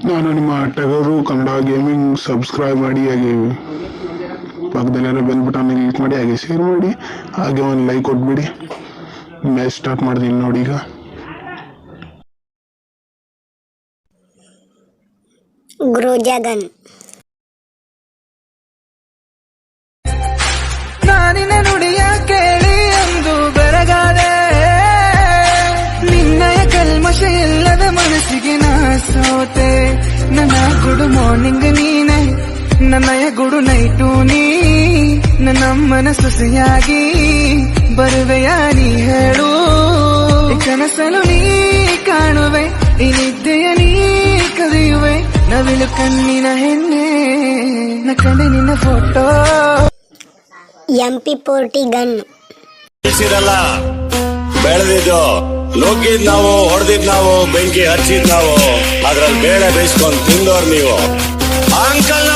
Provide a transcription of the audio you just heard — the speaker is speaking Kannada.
ನಾನು ನಿಮ್ಮ ಟಗರು ಕನ್ನಡ ಗೇಮಿಂಗ್ ಸಬ್ಸ್ಕ್ರೈಬ್ ಮಾಡಿ, ಹಾಗೆ ಪಕ್ಕದಲ್ಲಿರೋ ಬೆಲ್ ಬಟನ್ ಕ್ಲಿಕ್ ಮಾಡಿ, ಹಾಗೆ ಶೇರ್ ಮಾಡಿ, ಹಾಗೆ ಒಂದು ಲೈಕ್ ಕೊಟ್ಬಿಡಿ. ಮ್ಯಾಚ್ ಸ್ಟಾರ್ಟ್ ಮಾಡ್ತೀನಿ ನೋಡಿ. ಈಗ ಗ್ರೋಜಾ ಗನ್. ನಾನಿನ ನುಡಿಯ ಕೇಳಿ ಅಂದು ಬೆರಗಾದೆ, ನಿನ್ನಯ ಕಲ್ಮಶ ಇಲ್ಲದ ಮನಸ್ಸಿಗೆ ನಾ ಸೋತೆ. ನನ್ನ ಗುಡ್ ಮಾರ್ನಿಂಗ್ ನೀನೆ, ನನ್ನಯ ಗುಡ್ ನೈಟು ನೀ, ನನ್ನಮ್ಮನ ಸೊಸೆಯಾಗಿ ಬರುವೆಯ ನೀ ಹೇಳು. ಕನಸಲು ನೀ ಕಾಣುವೆ, ಈ ನಿದ್ದೆಯ ನೀ ಕದಿಯುವೆ, ನವಿಲು ಕಣ್ಣಿನ ಹೆಣ್ಣೆ ನ ಕಂಡೆ ನಿನ್ನ ಫೋಟೋ. MP40 gun. ಬೆಳೆದಿದ್ದು ನುಗ್ಗಿದ್ ನಾವು, ಹೊಡೆದಿದ್ ನಾವು, ಬೆಂಕಿ ಹಚ್ಚಿದ್ ನಾವು, ಅದ್ರಲ್ಲಿ ಬೇಳೆ ಬೇಯಿಸ್ಕೊಂಡು ತಿಂದೋರ್ ನೀವು. ಅಂಕಲ್ ನ